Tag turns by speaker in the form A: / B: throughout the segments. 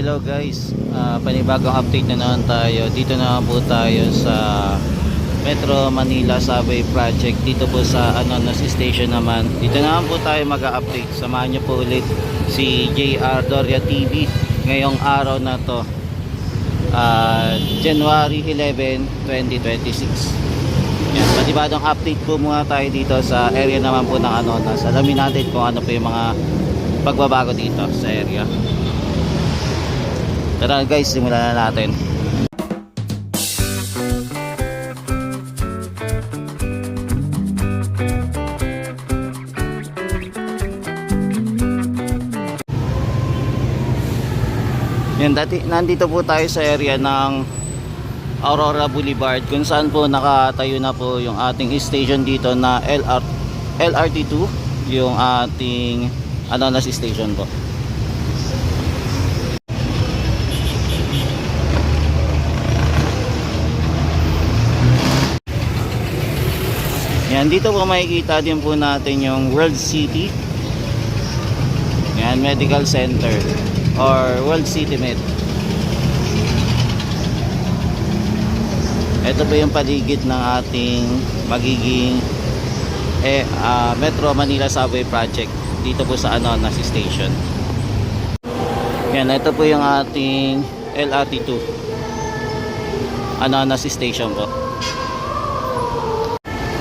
A: Hello guys, panibagong update na naman tayo. Dito na po tayo sa Metro Manila Subway Project. Dito po sa Anonos Station naman. Dito naman po tayo mag-update. Samahan nyo po ulit si JR Doria TV ngayong araw na to, January 11, 2026. Yan, panibagong update po muna tayo dito sa area naman po ng Anonos. Alamin natin kung ano po yung mga pagbabago dito sa area. Tara guys, simulan na natin. Yan, nandito po tayo sa area ng Aurora Boulevard, kung saan po nakatayo na po yung ating station dito na LRT2, yung ating Anonos station po. Yan, dito po makikita din po natin yung World City. Yan, Medical Center or World City Med. Ito po yung paligid ng ating magiging Metro Manila Subway Project dito po sa Anonos Station. Yan, ito po yung ating LRT2 Anonos Station po.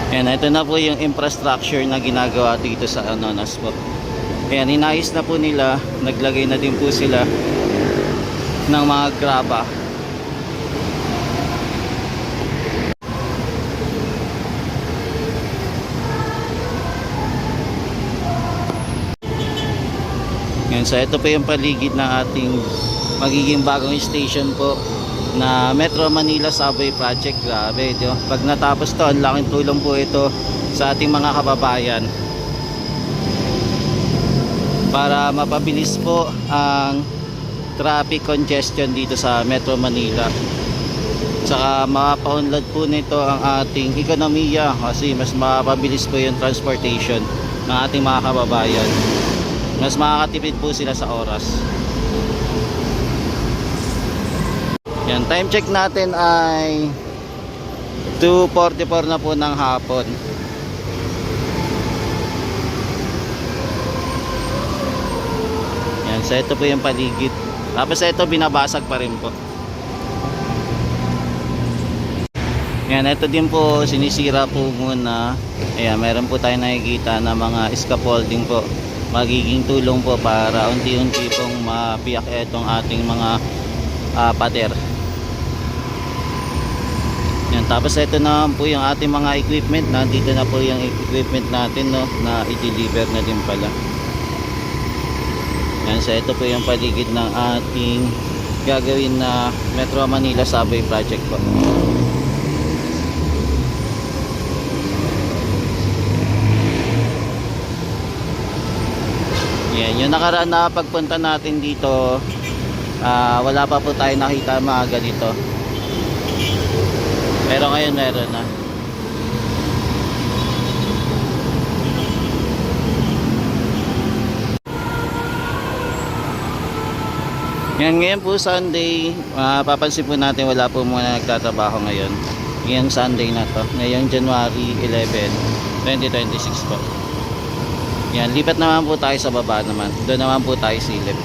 A: Yan, ito na po yung infrastructure na ginagawa dito sa Anonos po. Yan, inayos na po nila, naglagay na din po sila ng mga graba. Yan, so ito po yung paligid ng ating magiging bagong station po na Metro Manila Subway Project. Grabe, diyo. Pag natapos to, ang laking tulong po ito sa ating mga kababayan para mapabilis po ang traffic congestion dito sa Metro Manila. Saka mapaunlad po nito ang ating ekonomiya kasi mas mapabilis po yung transportation ng ating mga kababayan. Mas makakatipid po sila sa oras. Yan, time check natin ay 2:44 na po ng hapon. Yan, so ito po yung paligid. Tapos ito binabasag pa rin po. Yan, ito din po sinisira po muna. Ayan, meron po tayo nakikita na mga scaffolding po. Magiging tulong po para unti-unti pong mapiyak itong ating mga pader. Yan, tapos ito na po yung ating mga equipment. Nandito na po yung equipment natin, no, na i-deliver na din pala. Yan, so ito po yung paligid ng ating gagawin na Metro Manila Subway Project po. Yan, yung nakaraan na pagpunta natin dito, wala pa po tayo nakita mga ganito. Pero ngayon meron na. Yan, ngayon po Sunday, papansin po natin wala po muna nagtatrabaho ngayon. Ngayong Sunday na to, ngayong January 11, 2026 po. Yan, lipat naman po tayo sa baba naman. Doon naman po tayo silip.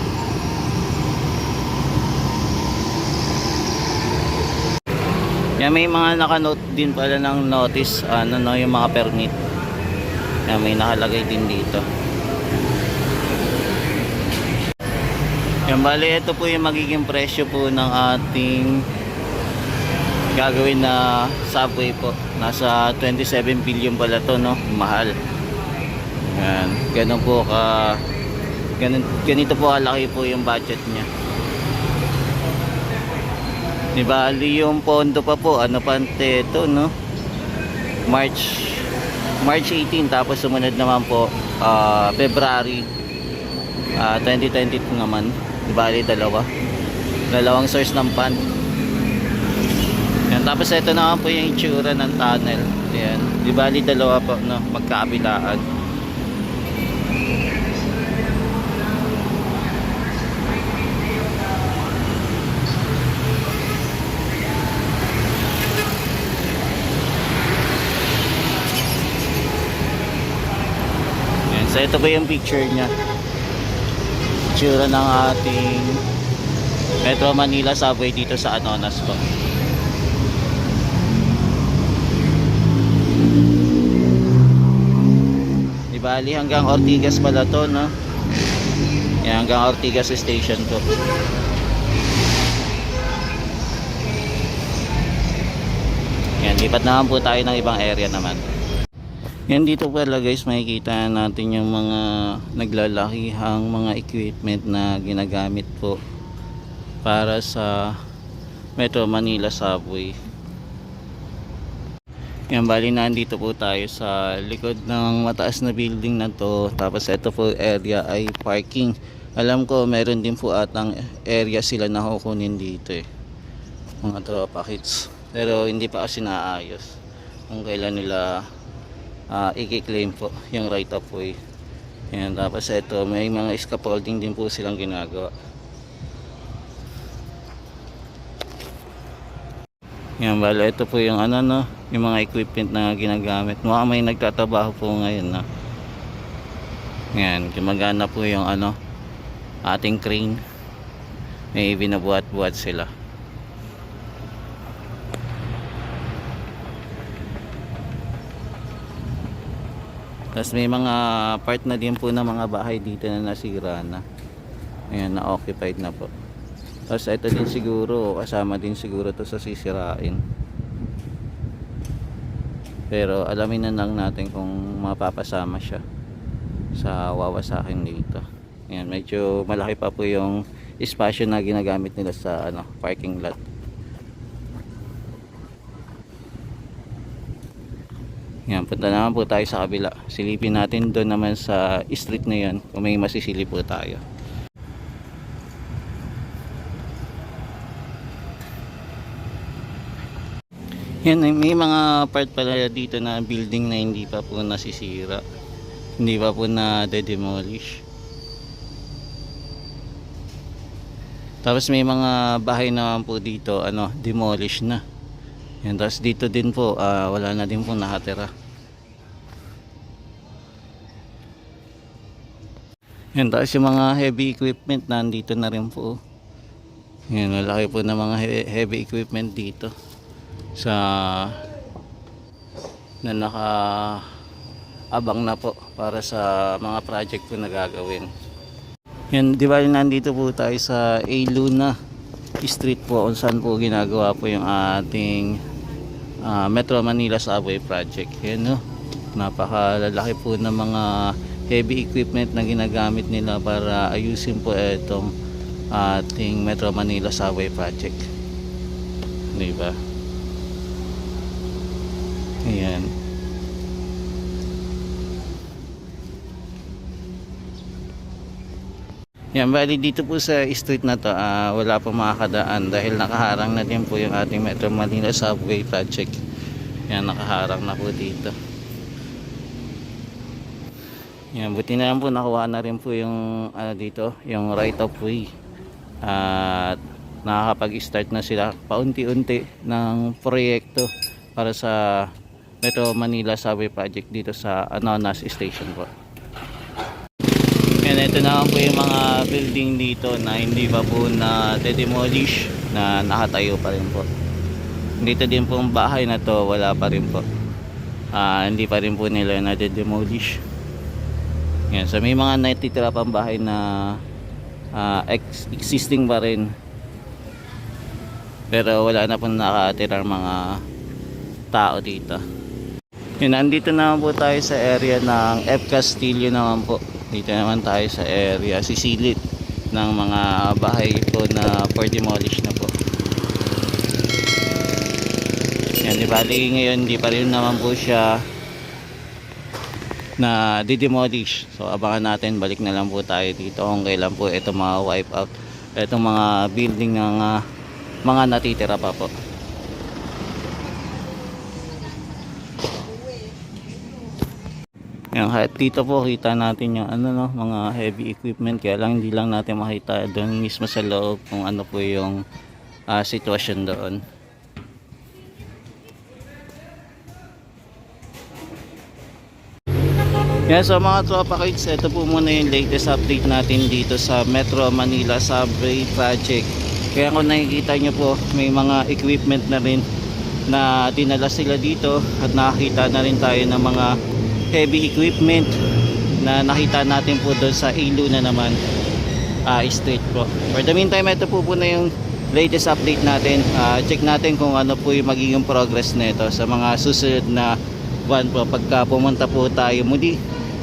A: Yan, may mga nakanote din pala ng notice, no, yung mga permit. Yan, may nakalagay din dito. Yan, bali ito po yung magiging presyo po ng ating gagawin na subway po. Nasa 27 billion pala to, no? Mahal. Yan, ganito po kalaki po yung budget niya. Di bali yung pondo pa po, ano pa ito, no? March 18, tapos sumunod naman po February 2022 naman. Di bali dalawang source ng fund. Yan, tapos ito naman po yung itsura ng tunnel. Yan, di bali dalawa po, no, magkakabilaan. ito po yung picture niya. Itsura ng ating Metro Manila subway dito sa Anonas po. Di bali hanggang Ortigas pala to, no? Yan, hanggang Ortigas station to. Yan, lipat naman po tayo ng ibang area naman. Yan, dito pala guys, makikita natin yung mga naglalakihang mga equipment na ginagamit po para sa Metro Manila subway. Yan, bali nandito po tayo sa likod ng mataas na building na to. Tapos ito po area ay parking. Alam ko meron din po atang area sila na kukunin dito mga tropa kits. Pero hindi pa kasi naayos kung kailan nila i-claim po yung right of way. Yan, tapos ito may mga scaffolding din po silang ginagawa. Yan, bala ito po yung yung mga equipment na ginagamit. Mukhang may nagtatrabaho po ngayon, no? Yan, gumagana po yung ating crane. May binabuhat-buhat sila. Tapos may mga part na din po ng mga bahay dito na nasira na. Ayan, na-occupied na po. Tapos ito din siguro, kasama din siguro to sa sisirain. Pero alamin na lang natin kung mapapasama siya sa wawasakin dito. Ayan, medyo malaki pa po yung espasyo na ginagamit nila sa parking lot. Yan, punta naman po tayo sa kabila. Silipin natin doon naman sa street na yan kung may masisilip po tayo. Yan, may mga part pala dito na building na hindi pa po nasisira. Hindi pa po na de-demolish. Tapos may mga bahay naman po dito, demolish na. Yan, tapos dito din po wala na din po nakatira. Yan, tapos yung mga heavy equipment nandito na rin po. Yan, malaki po na mga heavy equipment dito sa na naka-abang na po para sa mga project po na gagawin. Yan, di ba nandito po tayo sa A. Luna Street po kung saan po ginagawa po yung ating Metro Manila subway project. Yan, no? Napakalalaki po ng mga heavy equipment na ginagamit nila para ayusin po itong ating Metro Manila subway project. Diba? Ayan. Yan, bali dito po sa street na to wala pa makakadaan dahil nakaharang na din po yung ating Metro Manila subway project. Yan, nakaharang na po dito. Yan, buti na lang po nakuha na rin po yung dito, yung right of way. At nakakapag-start na sila paunti-unti ng proyekto para sa Metro Manila subway project dito sa Anonas station po. Yan, ito naman po yung mga building dito na hindi pa po na de-demolish, na nakatayo pa rin po. Dito din po ang bahay na to, wala pa rin po. Hindi pa rin po nila na de-demolish. Yan, so may mga natitira pang bahay na existing pa rin. Pero wala na po nakatirang mga tao dito. Yan, nandito naman po tayo sa area ng F. Castillo naman po. Dito naman tayo sa area sisilip ng mga bahay po na for demolish na po. Yan, di bali ngayon di pa rin naman po siya na di-demolish. So abangan natin, balik na lang po tayo dito kung kailan po ito ma-wipe out. Itong mga building ng mga natitira pa po. Yan, dito po kita natin yung mga heavy equipment, kaya lang hindi lang natin makita doon mismo sa loob kung ano po yung sitwasyon doon. Yan, so mga tropa kids, ito po muna yung latest update natin dito sa Metro Manila Subway Project. Kaya kung nakikita nyo po, may mga equipment na rin na dinala sila dito at nakakita na rin tayo ng mga heavy equipment na nakita natin po doon sa Ilu na naman street po. For the meantime, ito po na yung latest update natin. Check natin kung ano po yung magiging progress nito sa mga susunod na buwan po pagka pumunta po tayo muli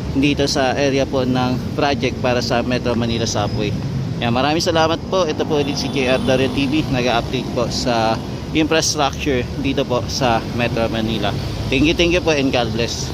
A: dito sa area po ng project para sa Metro Manila Subway. Yan, maraming salamat po. Ito po ulit si JR Dario TV, nag-update po sa infrastructure dito po sa Metro Manila. Thank you po and God bless.